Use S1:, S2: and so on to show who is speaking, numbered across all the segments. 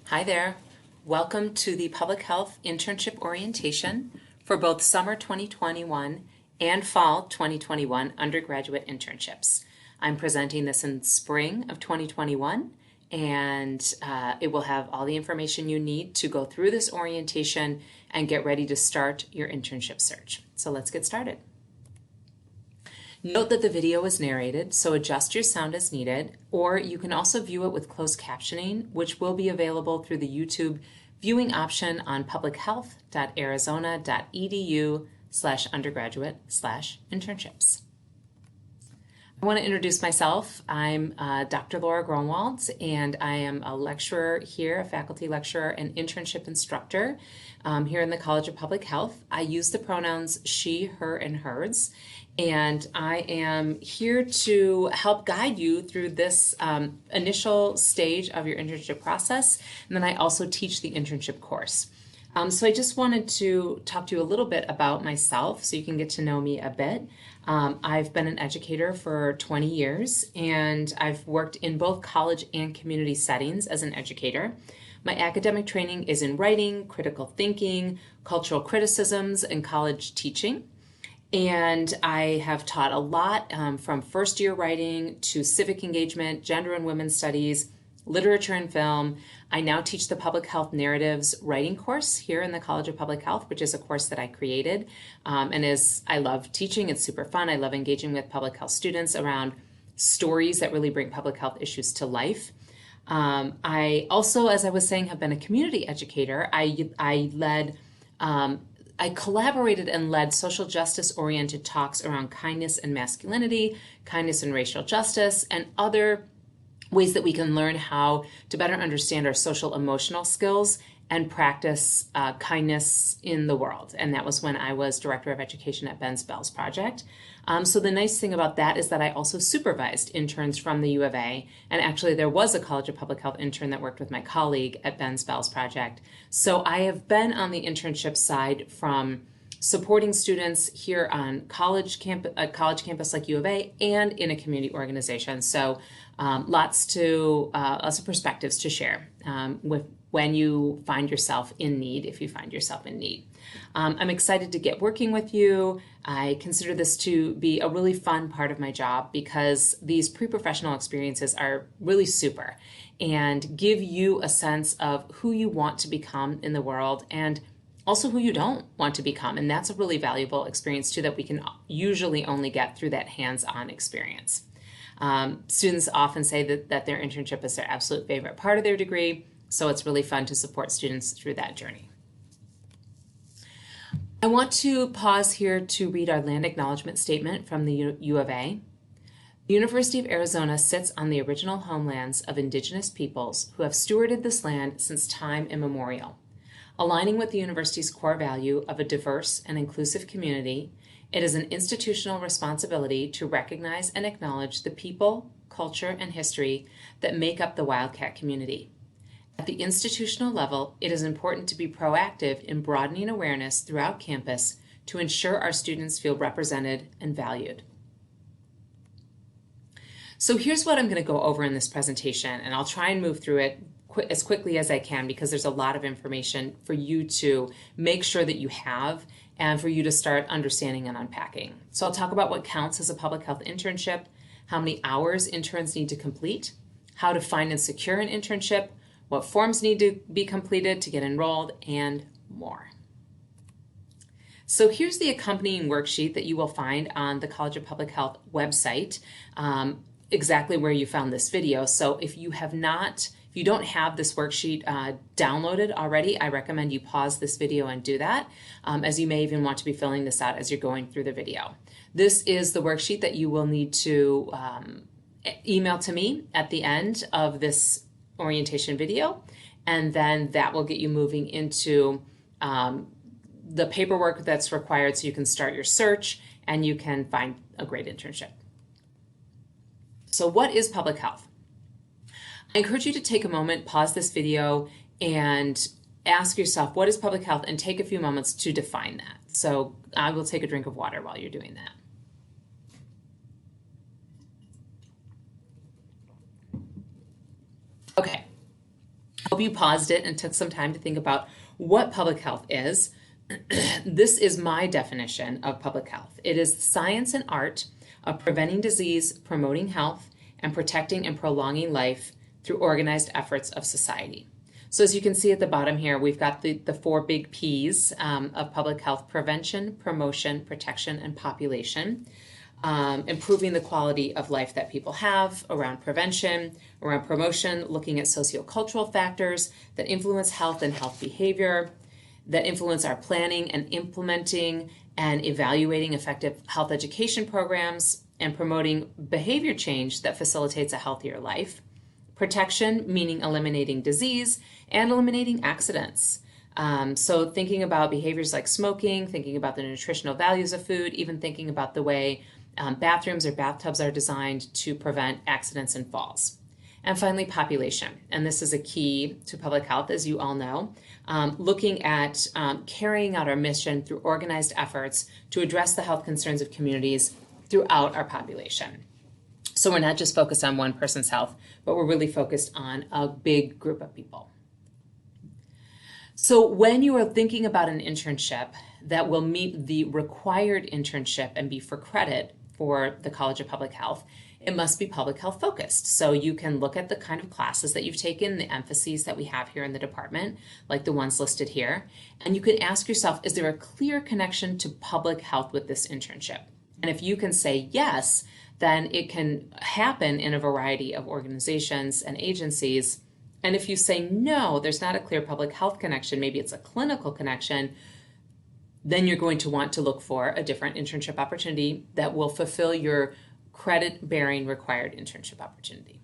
S1: Hi there. Welcome to the Public Health Internship Orientation for both summer 2021 and fall 2021 undergraduate internships. I'm presenting this in spring of 2021, and it will have all the information you need to go through this orientation and get ready to start your internship search. So let's get started. Note that the video is narrated, so adjust your sound as needed, or you can also view it with closed captioning, which will be available through the YouTube viewing option on publichealth.arizona.edu/undergraduate/internships. I want to introduce myself. I'm Dr. Laura Gronwald, and I am a lecturer here, a faculty lecturer and internship instructor here in the College of Public Health. I use the pronouns she, her, and hers, and I am here to help guide you through this initial stage of your internship process, and then I also teach the internship course. So I just wanted to talk to you a little bit about myself so you can get to know me a bit. I've been an educator for 20 years, and I've worked in both college and community settings as an educator. My academic training is in writing, critical thinking, cultural criticisms, and college teaching. And I have taught a lot from first year writing to civic engagement, gender and women's studies, literature and film. I now teach the public health narratives writing course here in the College of Public Health, which is a course that I created. I love teaching. It's super fun. I love engaging with public health students around stories that really bring public health issues to life. I also, as I was saying, have been a community educator. I collaborated and led social justice-oriented talks around kindness and masculinity, kindness and racial justice, and other ways that we can learn how to better understand our social emotional skills and practice kindness in the world. And that was when I was Director of Education at MEZCOPH Project. So the nice thing about that is that I also supervised interns from the U of A. And actually there was a College of Public Health intern that worked with my colleague at MEZCOPH Project. So I have been on the internship side from supporting students here on college campus like U of A and in a community organization. So lots of perspectives to share with when you find yourself in need, if you find yourself in need. I'm excited to get working with you. I consider this to be a really fun part of my job because these pre-professional experiences are really super and give you a sense of who you want to become in the world and also who you don't want to become. And that's a really valuable experience too that we can usually only get through that hands-on experience. Students often say that their internship is their absolute favorite part of their degree, so it's really fun to support students through that journey. I want to pause here to read our land acknowledgement statement from the U of A. The University of Arizona sits on the original homelands of indigenous peoples who have stewarded this land since time immemorial. Aligning with the university's core value of a diverse and inclusive community, it is an institutional responsibility to recognize and acknowledge the people, culture, and history that make up the Wildcat community. At the institutional level, it is important to be proactive in broadening awareness throughout campus to ensure our students feel represented and valued. So here's what I'm going to go over in this presentation, and I'll try and move through it as quickly as I can because there's a lot of information for you to make sure that you have and for you to start understanding and unpacking. So I'll talk about what counts as a public health internship, how many hours interns need to complete, how to find and secure an internship, what forms need to be completed to get enrolled, and more. So here's the accompanying worksheet that you will find on the College of Public Health website, exactly where you found this video. So if you don't have this worksheet downloaded already, I recommend you pause this video and do that, as you may even want to be filling this out as you're going through the video. This is the worksheet that you will need to email to me at the end of this orientation video, and then that will get you moving into the paperwork that's required so you can start your search and you can find a great internship. So what is public health? I encourage you to take a moment, pause this video, and ask yourself, what is public health? And take a few moments to define that. So I will take a drink of water while you're doing that. Okay. hope you paused it and took some time to think about what public health is. This is my definition of public health. It is the science and art of preventing disease, promoting health, and protecting and prolonging life through organized efforts of society. So as you can see at the bottom here, we've got the four big P's of public health: prevention, promotion, protection, and population. Improving the quality of life that people have around prevention, around promotion, looking at sociocultural factors that influence health and health behavior, that influence our planning and implementing and evaluating effective health education programs, and promoting behavior change that facilitates a healthier life. Protection, meaning eliminating disease and eliminating accidents. So thinking about behaviors like smoking, thinking about the nutritional values of food, even thinking about the way bathrooms or bathtubs are designed to prevent accidents and falls. And finally, population. And this is a key to public health, as you all know, looking at carrying out our mission through organized efforts to address the health concerns of communities throughout our population. So we're not just focused on one person's health, but we're really focused on a big group of people. So when you are thinking about an internship that will meet the required internship and be for credit for the College of Public Health, it must be public health focused. So you can look at the kind of classes that you've taken, the emphases that we have here in the department, like the ones listed here, and you can ask yourself, is there a clear connection to public health with this internship? And if you can say yes, then it can happen in a variety of organizations and agencies. And if you say no, there's not a clear public health connection, maybe it's a clinical connection, then you're going to want to look for a different internship opportunity that will fulfill your credit-bearing required internship opportunity.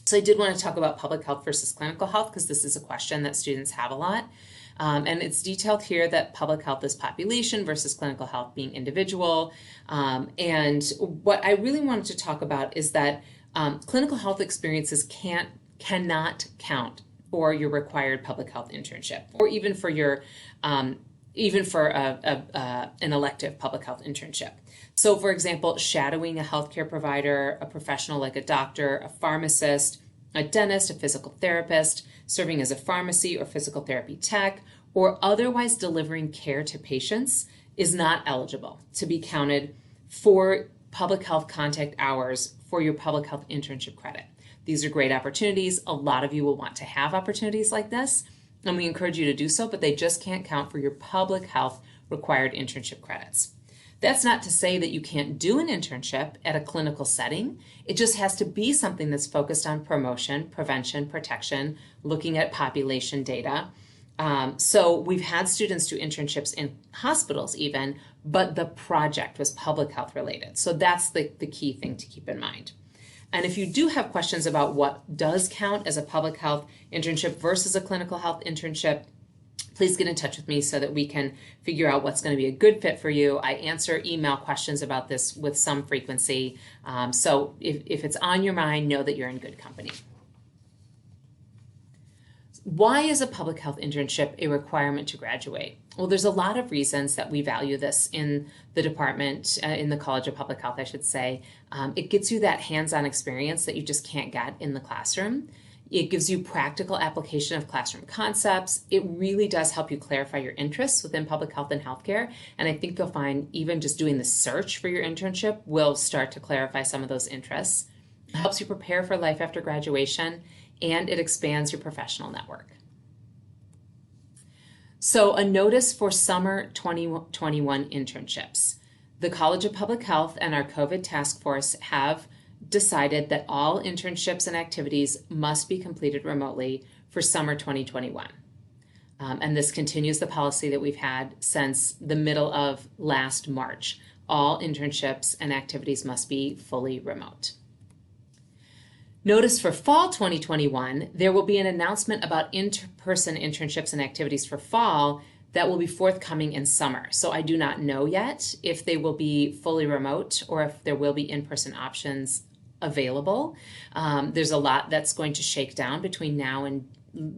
S1: So I did want to talk about public health versus clinical health because this is a question that students have a lot. And it's detailed here that public health is population versus clinical health being individual. And what I really wanted to talk about is that clinical health experiences cannot count for your required public health internship, or even for your an elective public health internship. So for example, shadowing a healthcare provider, a professional like a doctor, a pharmacist, a dentist, a physical therapist, serving as a pharmacy or physical therapy tech, or otherwise delivering care to patients is not eligible to be counted for public health contact hours for your public health internship credit. These are great opportunities. A lot of you will want to have opportunities like this, and we encourage you to do so, but they just can't count for your public health required internship credits. That's not to say that you can't do an internship at a clinical setting. It just has to be something that's focused on promotion, prevention, protection, looking at population data. So we've had students do internships in hospitals even, but the project was public health related. So that's the key thing to keep in mind. And if you do have questions about what does count as a public health internship versus a clinical health internship, please get in touch with me so that we can figure out what's going to be a good fit for you. I answer email questions about this with some frequency. So if it's on your mind, know that you're in good company. Why is a public health internship a requirement to graduate? Well, there's a lot of reasons that we value this in the department, in the College of Public Health, I should say. It gets you that hands-on experience that you just can't get in the classroom. It gives you practical application of classroom concepts. It really does help you clarify your interests within public health and healthcare. And I think you'll find even just doing the search for your internship will start to clarify some of those interests. It helps you prepare for life after graduation, and it expands your professional network. So a notice for summer 2021 internships. The College of Public Health and our COVID task force have decided that all internships and activities must be completed remotely for summer 2021. And this continues the policy that we've had since the middle of last March. All internships and activities must be fully remote. Notice for fall 2021, there will be an announcement about in-person internships and activities for fall that will be forthcoming in summer. So I do not know yet if they will be fully remote or if there will be in-person options available. There's a lot that's going to shake down between now and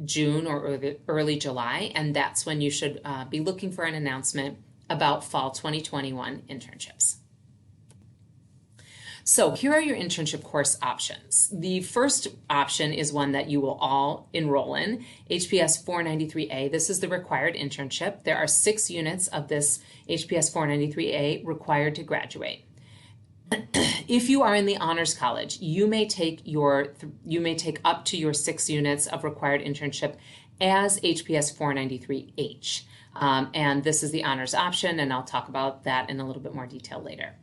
S1: June or early July, and that's when you should be looking for an announcement about fall 2021 internships. So here are your internship course options. The first option is one that you will all enroll in, HPS 493A. This is the required internship. There are 6 units of this HPS 493A required to graduate. If you are in the Honors College, you may take up to your 6 units of required internship as HPS 493H. And this is the honors option, and I'll talk about that in a little bit more detail later.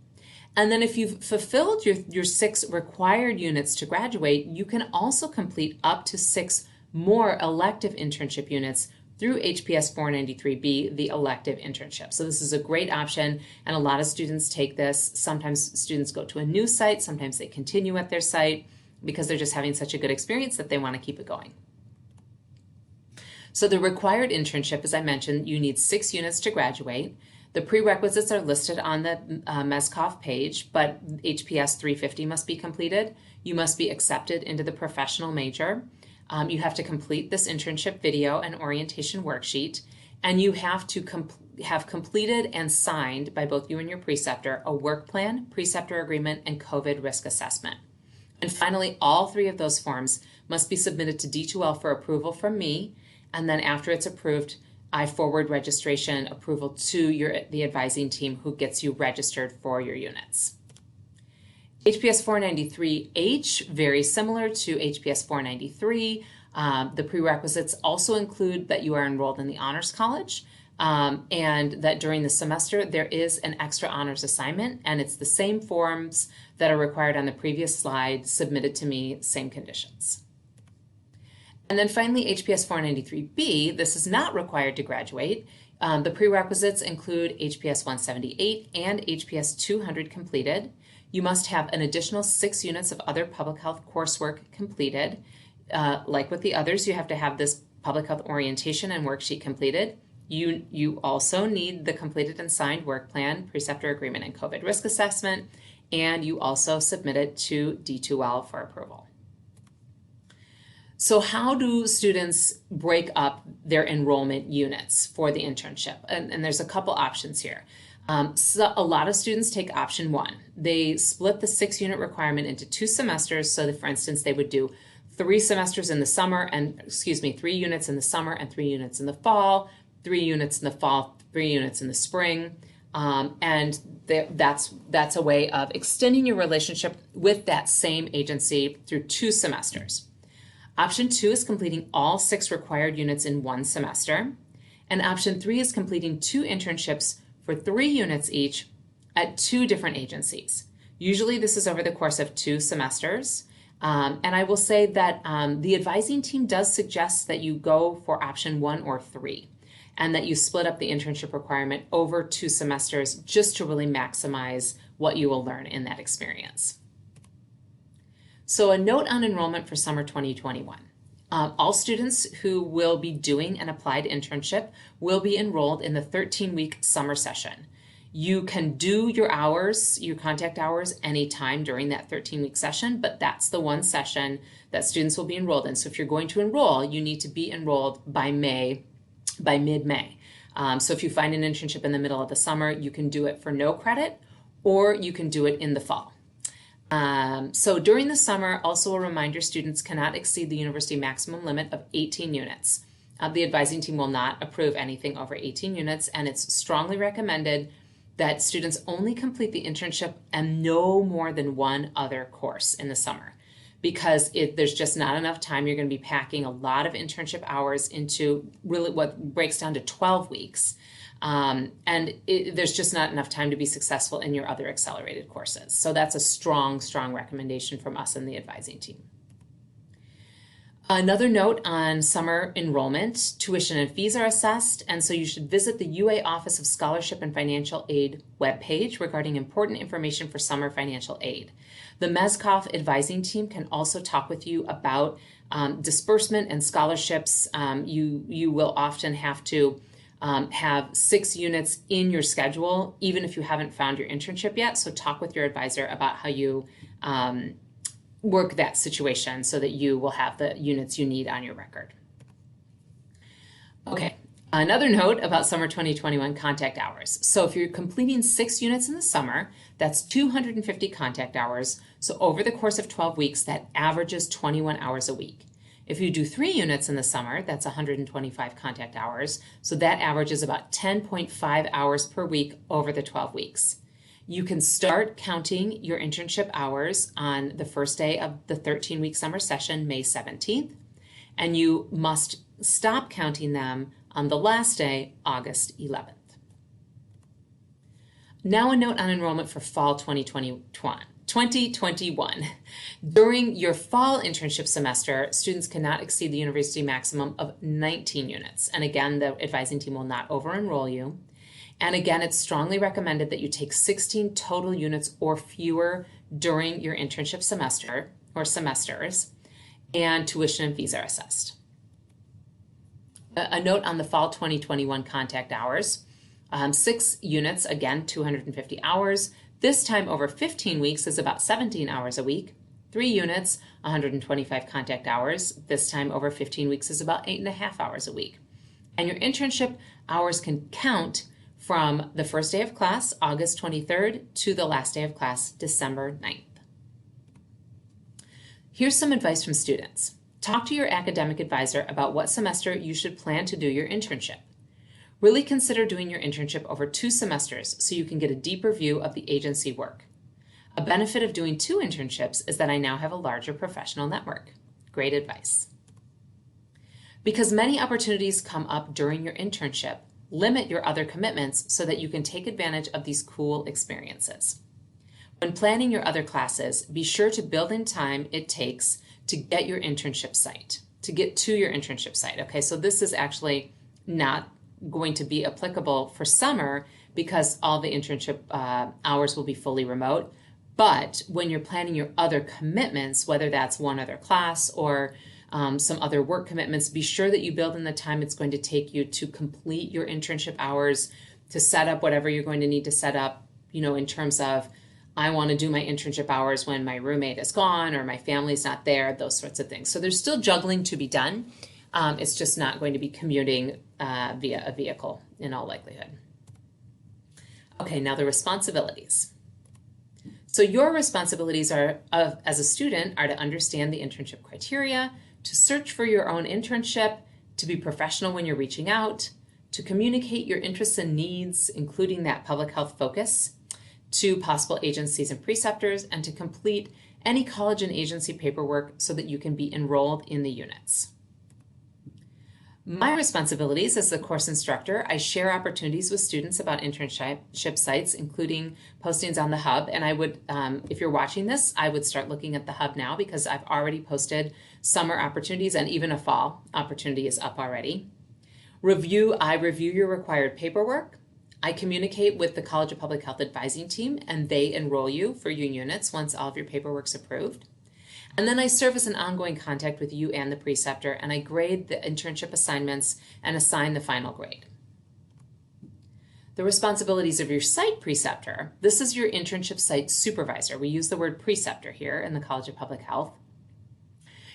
S1: And then if you've fulfilled your 6 required units to graduate, you can also complete up to 6 more elective internship units through HPS 493B, the elective internship. So this is a great option, and a lot of students take this. Sometimes students go to a new site, sometimes they continue at their site because they're just having such a good experience that they want to keep it going. So the required internship, as I mentioned, you need 6 units to graduate. The prerequisites are listed on the MEZCOPH page, but HPS 350 must be completed. You must be accepted into the professional major. You have to complete this internship video and orientation worksheet, and you have to have completed and signed by both you and your preceptor a work plan, preceptor agreement, and COVID risk assessment. And finally, all 3 of those forms must be submitted to D2L for approval from me, and then after it's approved, I forward registration approval to the advising team who gets you registered for your units. HPS 493H, very similar to HPS 493. The prerequisites also include that you are enrolled in the Honors College and that during the semester there is an extra honors assignment, and it's the same forms that are required on the previous slide submitted to me, same conditions. And then finally, HPS 493B, this is not required to graduate. The prerequisites include HPS 178 and HPS 200 completed. You must have an additional 6 units of other public health coursework completed. Like with the others, you have to have this public health orientation and worksheet completed. You also need the completed and signed work plan, preceptor agreement, and COVID risk assessment, and you also submit it to D2L for approval. So how do students break up their enrollment units for the internship? And there's a couple options here. So a lot of students take option 1. They split the 6-unit requirement into 2 semesters. So that, for instance, they would do 3 semesters in the summer and, 3 units in the summer and 3 units in the fall, 3 units in the fall, 3 units in the spring. And that's a way of extending your relationship with that same agency through 2 semesters. Option 2 is completing all 6 required units in 1 semester. And option 3 is completing 2 internships for 3 units each at 2 different agencies. Usually this is over the course of 2 semesters. And I will say that the advising team does suggest that you go for option 1 or 3, and that you split up the internship requirement over 2 semesters just to really maximize what you will learn in that experience. So a note on enrollment for summer 2021. All students who will be doing an applied internship will be enrolled in the 13-week summer session. You can do your hours, your contact hours, anytime during that 13-week session, but that's the one session that students will be enrolled in. So if you're going to enroll, you need to be enrolled by mid-May. So if you find an internship in the middle of the summer, you can do it for no credit, or you can do it in the fall. So during the summer, also a reminder, students cannot exceed the university maximum limit of 18 units. The advising team will not approve anything over 18 units, and it's strongly recommended that students only complete the internship and no more than 1 other course in the summer, because there's just not enough time. You're going to be packing a lot of internship hours into really what breaks down to 12 weeks. There's just not enough time to be successful in your other accelerated courses. So that's a strong, strong recommendation from us and the advising team. Another note on summer enrollment, tuition and fees are assessed, and so you should visit the UA Office of Scholarship and Financial Aid webpage regarding important information for summer financial aid. The MEZCOPH advising team can also talk with you about disbursement and scholarships. You will often have to have 6 units in your schedule, even if you haven't found your internship yet. So talk with your advisor about how you work that situation so that you will have the units you need on your record. Okay, Another note about summer 2021 contact hours. So if you're completing 6 units in the summer, that's 250 contact hours. So over the course of 12 weeks, that averages 21 hours a week. If you do 3 units in the summer, that's 125 contact hours. So that averages about 10.5 hours per week over the 12 weeks. You can start counting your internship hours on the first day of the 13-week summer session, May 17th, and you must stop counting them on the last day, August 11th. Now a note on enrollment for fall 2021. During your fall internship semester, students cannot exceed the university maximum of 19 units. And again, the advising team will not over-enroll you. And again, it's strongly recommended that you take 16 total units or fewer during your internship semester or semesters, and tuition and fees are assessed. A note on the fall 2021 contact hours. 6 units, again, 250 hours. This time over 15 weeks is about 17 hours a week. 3 units, 125 contact hours. This time over 15 weeks is about 8.5 hours a week. And your internship hours can count from the first day of class, August 23rd, to the last day of class, December 9th. Here's some advice from students. Talk to your academic advisor about what semester you should plan to do your internship. Really consider doing your internship over 2 semesters so you can get a deeper view of the agency work. A benefit of doing 2 internships is that I now have a larger professional network. Great advice. Because many opportunities come up during your internship, limit your other commitments so that you can take advantage of these cool experiences. When planning your other classes, be sure to build in time it takes to get your internship site, to get to your internship site. Okay, so this is actually not going to be applicable for summer because all the internship hours will be fully remote. But when you're planning your other commitments, whether that's one other class or some other work commitments, be sure that you build in the time it's going to take you to complete your internship hours, to set up whatever you're going to need to set up, in terms of, I want to do my internship hours when my roommate is gone or my family's not there, those sorts of things. So there's still juggling to be done. It's just not going to be commuting via a vehicle in all likelihood. Okay, now the responsibilities. So your responsibilities as a student are to understand the internship criteria, to search for your own internship, to be professional when you're reaching out, to communicate your interests and needs, including that public health focus, to possible agencies and preceptors, and to complete any college and agency paperwork so that you can be enrolled in the units. My responsibilities as the course instructor, I share opportunities with students about internship sites, including postings on the Hub. And I would, if you're watching this, I would start looking at the Hub now because I've already posted summer opportunities and even a fall opportunity is up already. I review your required paperwork. I communicate with the College of Public Health advising team and they enroll you for your units once all of your paperwork's approved. And then I serve as an ongoing contact with you and the preceptor, and I grade the internship assignments and assign the final grade. The responsibilities of your site preceptor. This is your internship site supervisor. We use the word preceptor here in the College of Public Health.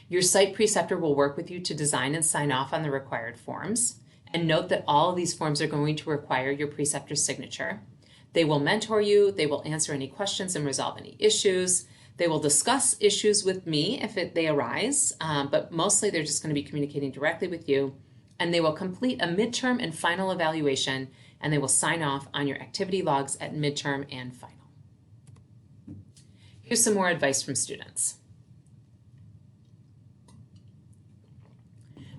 S1: Your site preceptor will work with you to design and sign off on the required forms. And note that all of these forms are going to require your preceptor's signature. They will mentor you, they will answer any questions and resolve any issues. They will discuss issues with me if they arise, but mostly they're just going to be communicating directly with you. And they will complete a midterm and final evaluation, and they will sign off on your activity logs at midterm and final. Here's some more advice from students.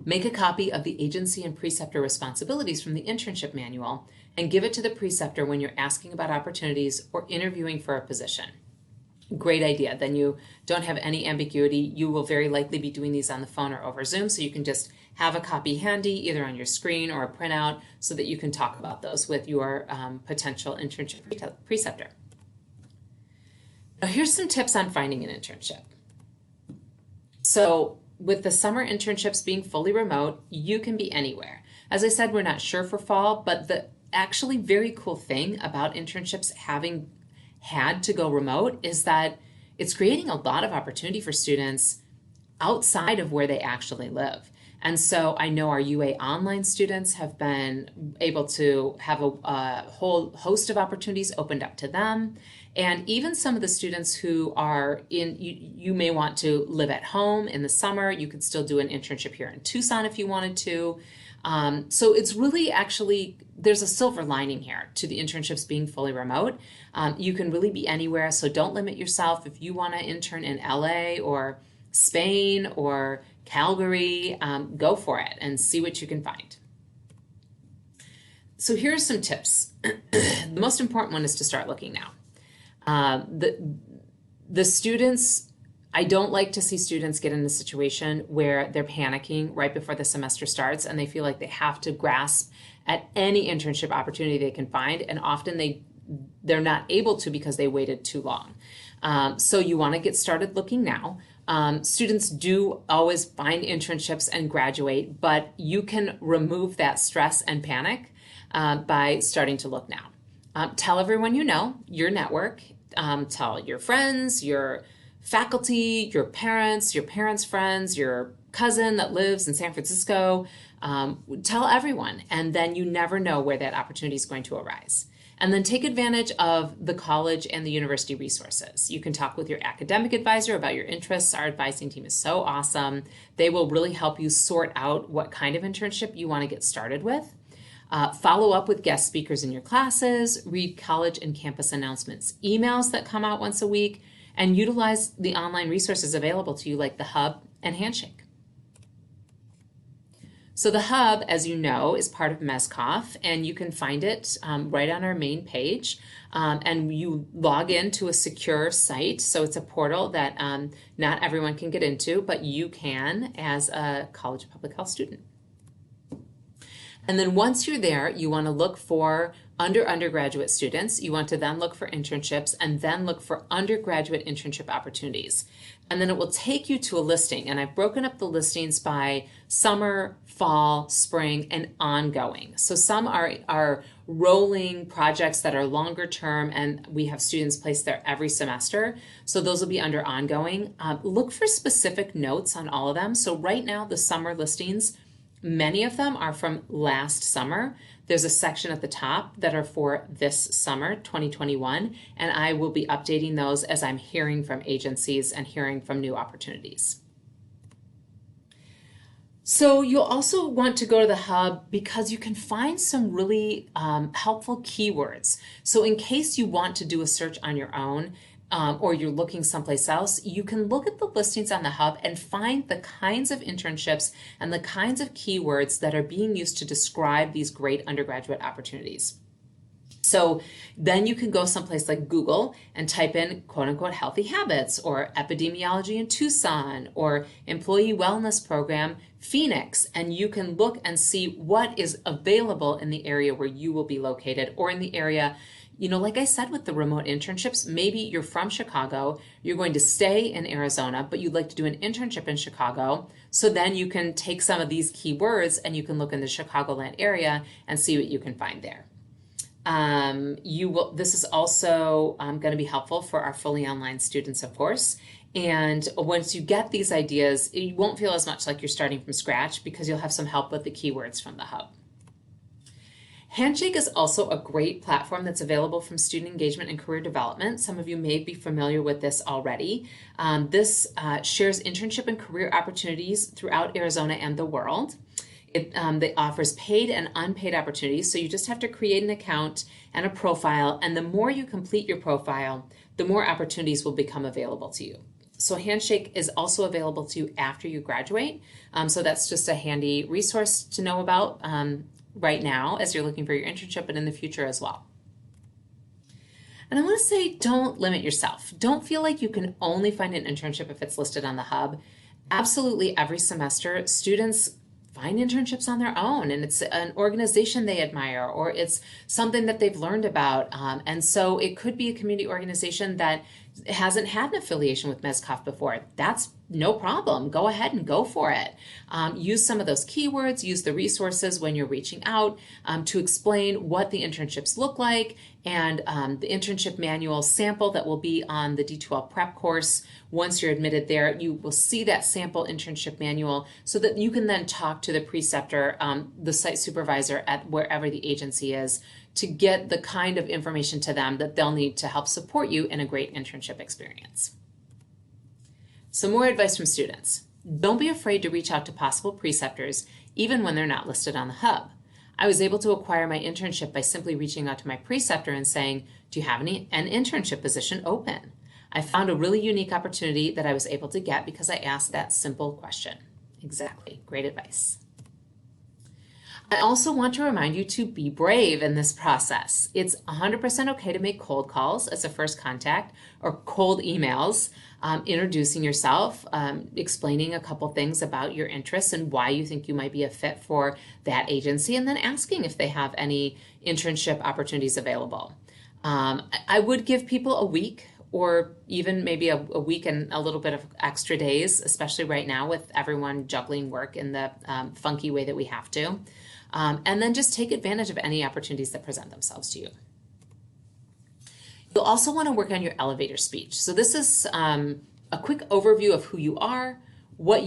S1: Make a copy of the agency and preceptor responsibilities from the internship manual and give it to the preceptor when you're asking about opportunities or interviewing for a position. Great idea. Then you don't have any ambiguity. You will very likely be doing these on the phone or over Zoom, so you can just have a copy handy either on your screen or a printout so that you can talk about those with your potential internship preceptor. Now here's some tips on finding an internship. So with the summer internships being fully remote, you can be anywhere. As I said, we're not sure for fall, but the actually very cool thing about internships having had to go remote is that it's creating a lot of opportunity for students outside of where they actually live. And so I know our UA online students have been able to have a whole host of opportunities opened up to them. And even some of the students who are you may want to live at home in the summer. You could still do an internship here in Tucson if you wanted to. So it's really actually, there's a silver lining here to the internships being fully remote. You can really be anywhere, so don't limit yourself. If you want to intern in LA or Spain or Calgary, go for it and see what you can find. So here are some tips. The most important one is to start looking now. The students, I don't like to see students get in a situation where they're panicking right before the semester starts and they feel like they have to grasp at any internship opportunity they can find, and often they're not able to because they waited too long. So you want to get started looking now. Students do always find internships and graduate, but you can remove that stress and panic by starting to look now. Tell everyone you know, your network, tell your friends, your faculty, your parents' friends, your cousin that lives in San Francisco. Tell everyone, and then you never know where that opportunity is going to arise. And then take advantage of the college and the university resources. You can talk with your academic advisor about your interests. Our advising team is so awesome. They will really help you sort out what kind of internship you want to get started with. Follow up with guest speakers in your classes, read college and campus announcements, emails that come out once a week, and utilize the online resources available to you like the Hub and Handshake. So the Hub, as you know, is part of MEZCOPH, and you can find it right on our main page. And you log into a secure site, so it's a portal that not everyone can get into, but you can as a College of Public Health student. And then once you're there, you want to look for undergraduate students. You want to then look for internships and then look for undergraduate internship opportunities. And then it will take you to a listing. And I've broken up the listings by summer, fall, spring, and ongoing. So some are rolling projects that are longer term, and we have students placed there every semester. So those will be under ongoing. Look for specific notes on all of them. So right now, the summer listings, many of them are from last summer. There's a section at the top that are for this summer, 2021, and I will be updating those as I'm hearing from agencies and hearing from new opportunities. So you'll also want to go to the Hub because you can find some really helpful keywords. So in case you want to do a search on your own, or you're looking someplace else, you can look at the listings on the Hub and find the kinds of internships and the kinds of keywords that are being used to describe these great undergraduate opportunities. So then you can go someplace like Google and type in quote unquote healthy habits or epidemiology in Tucson or employee wellness program Phoenix, and you can look and see what is available in the area where you will be located or in the area. You know, like I said with the remote internships, maybe you're from Chicago, you're going to stay in Arizona, but you'd like to do an internship in Chicago. So then you can take some of these keywords and you can look in the Chicagoland area and see what you can find there. This is also going to be helpful for our fully online students, of course. And once you get these ideas, you won't feel as much like you're starting from scratch because you'll have some help with the keywords from the Hub. Handshake is also a great platform that's available from Student Engagement and Career Development. Some of you may be familiar with this already. This shares internship and career opportunities throughout Arizona and the world. It offers paid and unpaid opportunities, so you just have to create an account and a profile, and the more you complete your profile, the more opportunities will become available to you. So Handshake is also available to you after you graduate, so that's just a handy resource to know about right now as you're looking for your internship, but in the future as well. And I want to say, don't limit yourself. Don't feel like you can only find an internship if it's listed on the Hub. Absolutely every semester, students find internships on their own, and it's an organization they admire, or it's something that they've learned about. And so it could be a community organization that hasn't had an affiliation with MEZCOPH before, that's no problem. Go ahead and go for it. Use some of those keywords, use the resources when you're reaching out to explain what the internships look like, and the internship manual sample that will be on the D2L prep course. Once you're admitted there, you will see that sample internship manual so that you can then talk to the preceptor, the site supervisor at wherever the agency is, to get the kind of information to them that they'll need to help support you in a great internship experience. Some more advice from students. Don't be afraid to reach out to possible preceptors, even when they're not listed on the hub. I was able to acquire my internship by simply reaching out to my preceptor and saying, do you have an internship position open? I found a really unique opportunity that I was able to get because I asked that simple question. Exactly. Great advice. I also want to remind you to be brave in this process. It's 100% okay to make cold calls as a first contact, or cold emails, introducing yourself, explaining a couple things about your interests and why you think you might be a fit for that agency, and then asking if they have any internship opportunities available. I would give people a week, or even maybe a week and a little bit of extra days, especially right now with everyone juggling work in the funky way that we have to. And then just take advantage of any opportunities that present themselves to you. You'll also want to work on your elevator speech. So this is a quick overview of who you are, what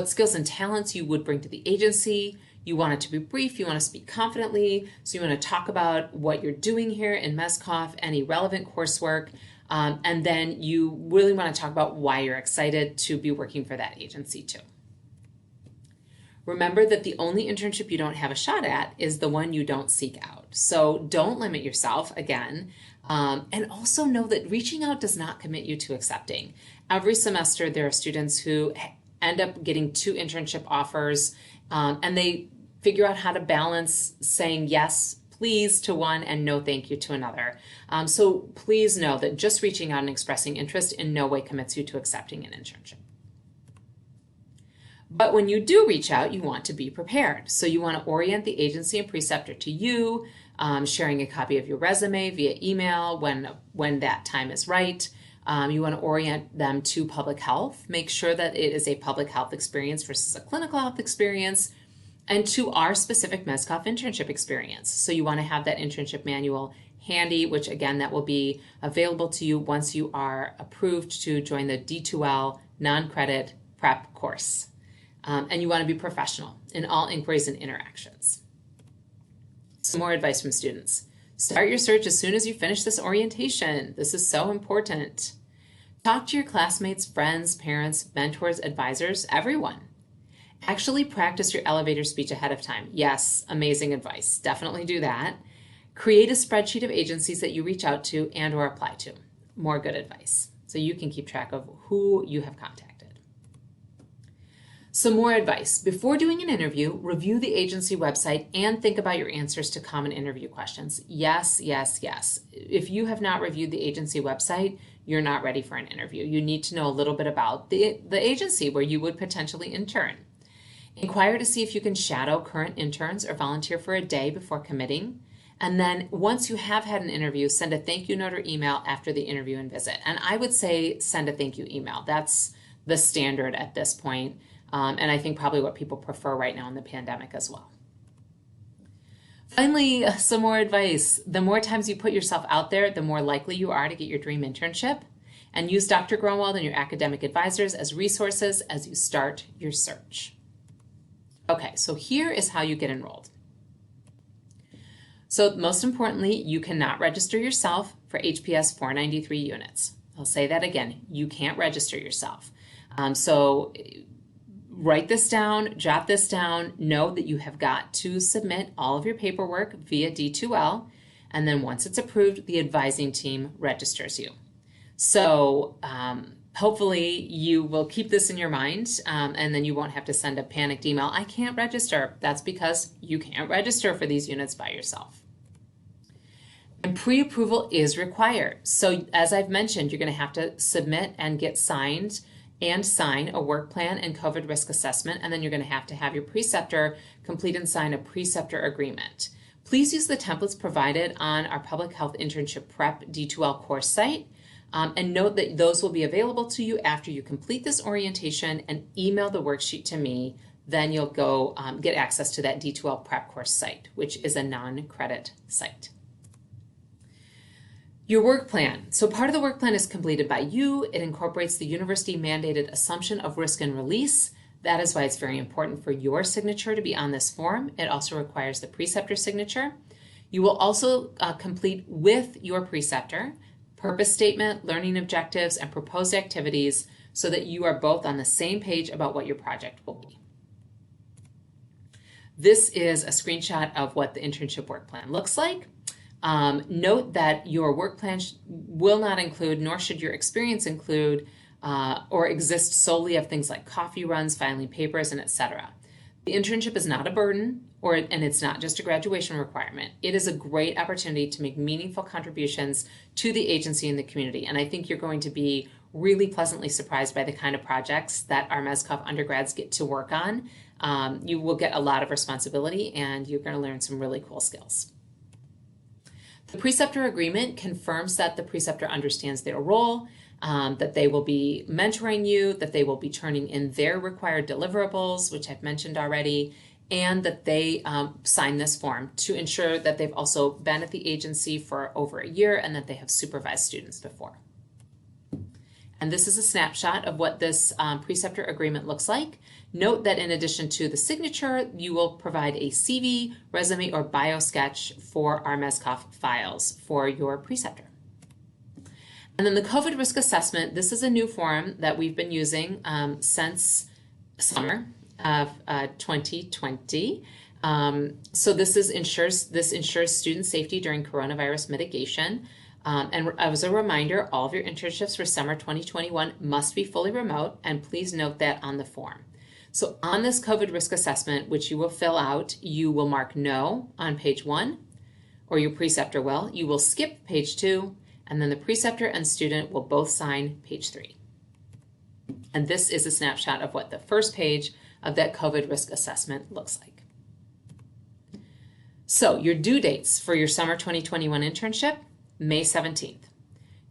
S1: skills and talents you would bring to the agency. You want it to be brief, you want to speak confidently, so you want to talk about what you're doing here in MEZCOPH, any relevant coursework, and then you really want to talk about why you're excited to be working for that agency too. Remember that the only internship you don't have a shot at is the one you don't seek out. So don't limit yourself again. And also know that reaching out does not commit you to accepting. Every semester there are students who end up getting 2 internship offers, and they figure out how to balance saying yes, please to one and no thank you to another. So please know that just reaching out and expressing interest in no way commits you to accepting an internship. But when you do reach out, you want to be prepared. So you want to orient the agency and preceptor to you, sharing a copy of your resume via email when that time is right. You want to orient them to public health. Make sure that it is a public health experience versus a clinical health experience, and to our specific MEZCOPH internship experience. So you want to have that internship manual handy, which again, that will be available to you once you are approved to join the D2L non-credit prep course. And you want to be professional in all inquiries and interactions. Some more advice from students. Start your search as soon as you finish this orientation. This is so important. Talk to your classmates, friends, parents, mentors, advisors, everyone. Actually practice your elevator speech ahead of time. Yes, amazing advice. Definitely do that. Create a spreadsheet of agencies that you reach out to and or apply to. More good advice. So you can keep track of who you have contacted. Some more advice. Before doing an interview, review the agency website and think about your answers to common interview questions. Yes, yes, yes. If you have not reviewed the agency website, you're not ready for an interview. You need to know a little bit about the agency where you would potentially intern. Inquire to see if you can shadow current interns or volunteer for a day before committing. And then once you have had an interview, send a thank you note or email after the interview and visit. And I would say send a thank you email. That's the standard at this point. And I think probably what people prefer right now in the pandemic as well. Finally, some more advice. The more times you put yourself out there, the more likely you are to get your dream internship. And use Dr. Grunwald and your academic advisors as resources as you start your search. Okay, so here is how you get enrolled. So most importantly, you cannot register yourself for HPS 493 units. I'll say that again, you can't register yourself. So write this down, jot this down, know that you have got to submit all of your paperwork via D2L, and then once it's approved, the advising team registers you. So hopefully you will keep this in your mind, and then you won't have to send a panicked email, I can't register. That's because you can't register for these units by yourself. And pre-approval is required. So as I've mentioned, you're going to have to submit and get signed and sign a work plan and COVID risk assessment, and then you're going to have your preceptor complete and sign a preceptor agreement. Please use the templates provided on our Public Health Internship Prep D2L course site. And note that those will be available to you after you complete this orientation and email the worksheet to me. Then you'll go get access to that D2L prep course site, which is a non-credit site. Your work plan. So part of the work plan is completed by you. It incorporates the university mandated assumption of risk and release. That is why it's very important for your signature to be on this form. It also requires the preceptor signature. You will also complete with your preceptor purpose statement, learning objectives, and proposed activities so that you are both on the same page about what your project will be. This is a screenshot of what the internship work plan looks like. Note that your work plan will not include, nor should your experience include, or exist solely of things like coffee runs, filing papers, and etc. The internship is not a burden, and it's not just a graduation requirement. It is a great opportunity to make meaningful contributions to the agency and the community. And I think you're going to be really pleasantly surprised by the kind of projects that our MEZCOPH undergrads get to work on. You will get a lot of responsibility, and you're going to learn some really cool skills. The preceptor agreement confirms that the preceptor understands their role, that they will be mentoring you, that they will be turning in their required deliverables, which I've mentioned already, and that they sign this form to ensure that they've also been at the agency for over a year and that they have supervised students before. And this is a snapshot of what this preceptor agreement looks like. Note that in addition to the signature, you will provide a CV, resume, or bio sketch for our MEZCOPH files for your preceptor. And then the COVID risk assessment, this is a new form that we've been using since summer of 2020. So this ensures student safety during coronavirus mitigation. And as a reminder, all of your internships for summer 2021 must be fully remote, and please note that on the form. So on this COVID risk assessment, which you will fill out, you will mark no on page 1, or your preceptor will. You will skip page 2, and then the preceptor and student will both sign page 3. And this is a snapshot of what the first page of that COVID risk assessment looks like. So your due dates for your summer 2021 internship, May 17th.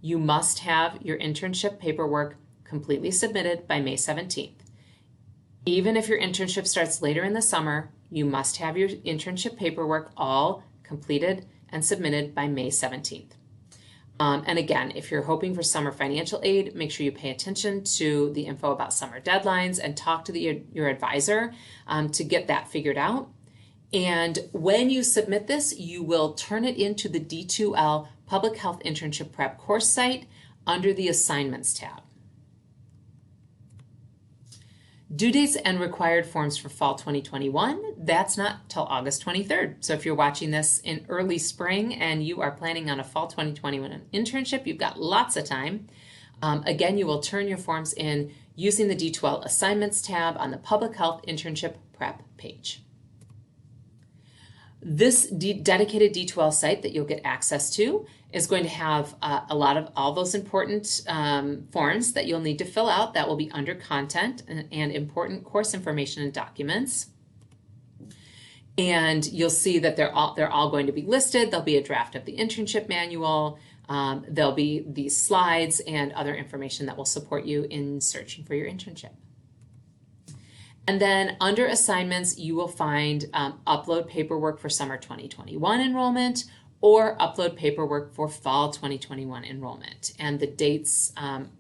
S1: You must have your internship paperwork completely submitted by May 17th. Even if your internship starts later in the summer, you must have your internship paperwork all completed and submitted by May 17th. And again, if you're hoping for summer financial aid, make sure you pay attention to the info about summer deadlines and talk to your advisor to get that figured out. And when you submit this, you will turn it into the D2L Public Health Internship Prep course site under the Assignments tab. Due dates and required forms for fall 2021, that's not till August 23rd. So if you're watching this in early spring and you are planning on a fall 2021 internship, you've got lots of time. Again, you will turn your forms in using the D2L Assignments tab on the Public Health Internship Prep page. This dedicated D2L site that you'll get access to is going to have a lot of all those important forms that you'll need to fill out. That will be under content and important course information and documents. And you'll see that they're all going to be listed. There'll be a draft of the internship manual. There'll be these slides and other information that will support you in searching for your internship. And then under assignments, you will find upload paperwork for summer 2021 enrollment or upload paperwork for fall 2021 enrollment. And the dates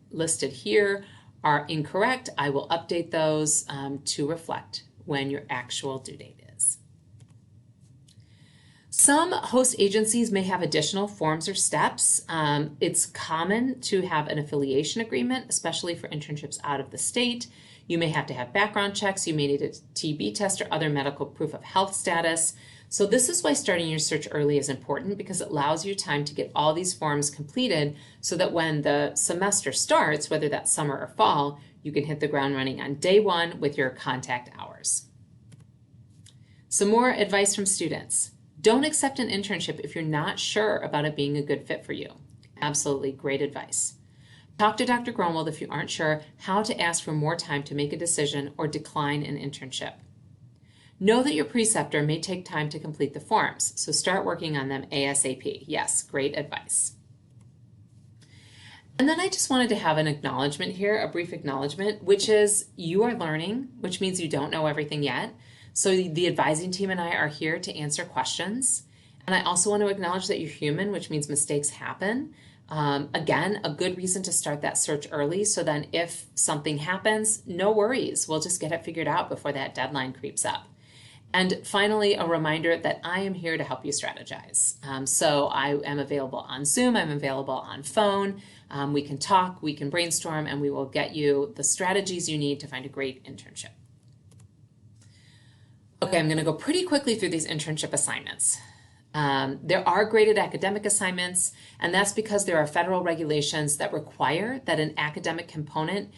S1: listed here are incorrect. I will update those to reflect when your actual due date is. Some host agencies may have additional forms or steps. It's common to have an affiliation agreement, especially for internships out of the state. You may have to have background checks. You may need a TB test or other medical proof of health status. So this is why starting your search early is important, because it allows you time to get all these forms completed so that when the semester starts, whether that's summer or fall, you can hit the ground running on day 1 with your contact hours. Some more advice from students. Don't accept an internship if you're not sure about it being a good fit for you. Absolutely great advice. Talk to Dr. Gromwald if you aren't sure how to ask for more time to make a decision or decline an internship. Know that your preceptor may take time to complete the forms, so start working on them ASAP. Yes, great advice. And then I just wanted to have an acknowledgement here, a brief acknowledgement, which is you are learning, which means you don't know everything yet. So the advising team and I are here to answer questions. And I also want to acknowledge that you're human, which means mistakes happen. Again, a good reason to start that search early. So then if something happens, no worries. We'll just get it figured out before that deadline creeps up. And finally, a reminder that I am here to help you strategize. So I am available on Zoom, I'm available on phone. We can talk, we can brainstorm, and we will get you the strategies you need to find a great internship. Okay, I'm going to go pretty quickly through these internship assignments. There are graded academic assignments, and that's because there are federal regulations that require that an academic component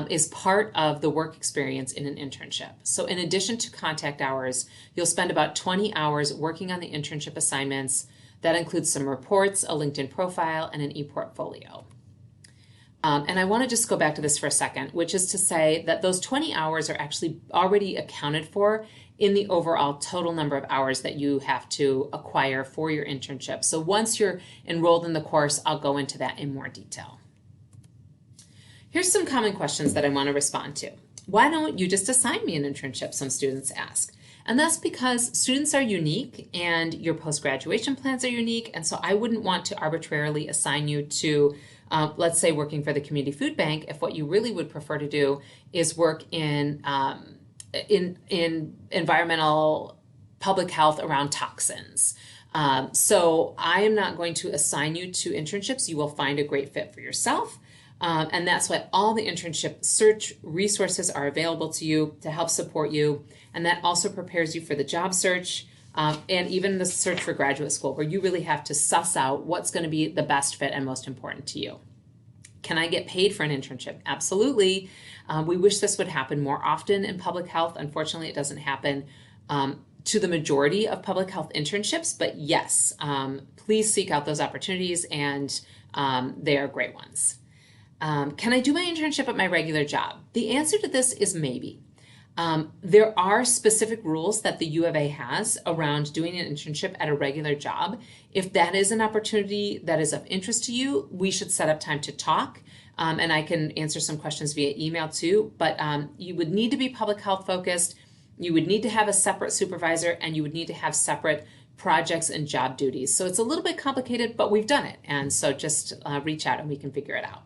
S1: is part of the work experience in an internship. So in addition to contact hours, you'll spend about 20 hours working on the internship assignments. That includes some reports, a LinkedIn profile, and an e-portfolio. And I want to just go back to this for a second, which is to say that those 20 hours are actually already accounted for in the overall total number of hours that you have to acquire for your internship. So once you're enrolled in the course, I'll go into that in more detail. Here's some common questions that I want to respond to. Why don't you just assign me an internship? Some students ask. And that's because students are unique and your post-graduation plans are unique. And so I wouldn't want to arbitrarily assign you to, let's say, working for the community food bank, if what you really would prefer to do is work in environmental public health around toxins. So I am not going to assign you to internships. You will find a great fit for yourself. And that's why all the internship search resources are available to you to help support you. And that also prepares you for the job search and even the search for graduate school, where you really have to suss out what's going to be the best fit and most important to you. Can I get paid for an internship? Absolutely. We wish this would happen more often in public health. Unfortunately, it doesn't happen to the majority of public health internships, but yes, please seek out those opportunities, and they are great ones. Can I do my internship at my regular job? The answer to this is maybe. There are specific rules that the U of A has around doing an internship at a regular job. If that is an opportunity that is of interest to you, we should set up time to talk. And I can answer some questions via email too, but you would need to be public health focused. You would need to have a separate supervisor, and you would need to have separate projects and job duties. So it's a little bit complicated, but we've done it. And so just reach out and we can figure it out.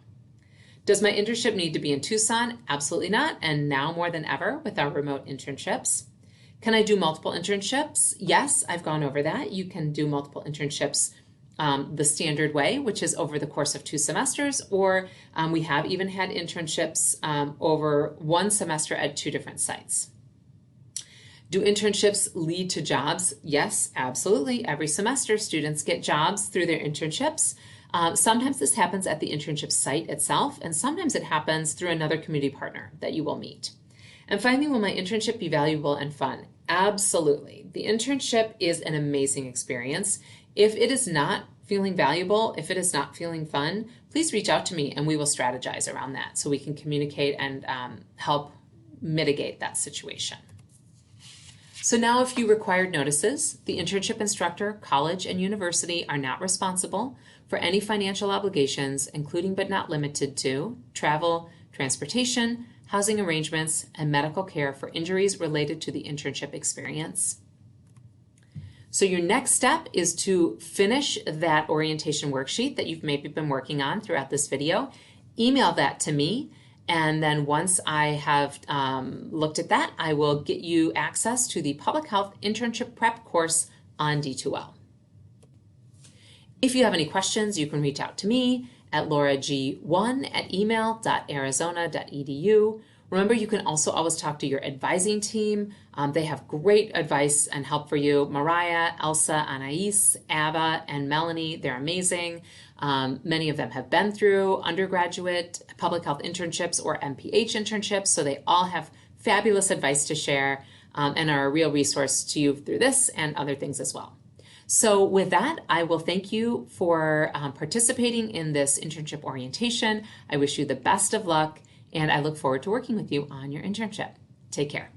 S1: Does my internship need to be in Tucson? Absolutely not, and now more than ever with our remote internships. Can I do multiple internships? Yes, I've gone over that. You can do multiple internships the standard way, which is over the course of 2 semesters, or we have even had internships over 1 semester at 2 different sites. Do internships lead to jobs? Yes, absolutely. Every semester, students get jobs through their internships. Sometimes this happens at the internship site itself, and sometimes it happens through another community partner that you will meet. And finally, will my internship be valuable and fun? Absolutely. The internship is an amazing experience. If it is not feeling valuable, if it is not feeling fun, please reach out to me and we will strategize around that so we can communicate and help mitigate that situation. So now a few required notices. The internship instructor, college, and university are not responsible for any financial obligations, including but not limited to travel, transportation, housing arrangements, and medical care for injuries related to the internship experience. So your next step is to finish that orientation worksheet that you've maybe been working on throughout this video. Email that to me, and then once I have looked at that, I will get you access to the Public Health Internship Prep course on D2L. If you have any questions, you can reach out to me at laurag1@email.arizona.edu. Remember, you can also always talk to your advising team. They have great advice and help for you. Mariah, Elsa, Anais, Ava, and Melanie, they're amazing. Many of them have been through undergraduate public health internships or MPH internships, so they all have fabulous advice to share and are a real resource to you through this and other things as well. So with that, I will thank you for participating in this internship orientation. I wish you the best of luck, and I look forward to working with you on your internship. Take care.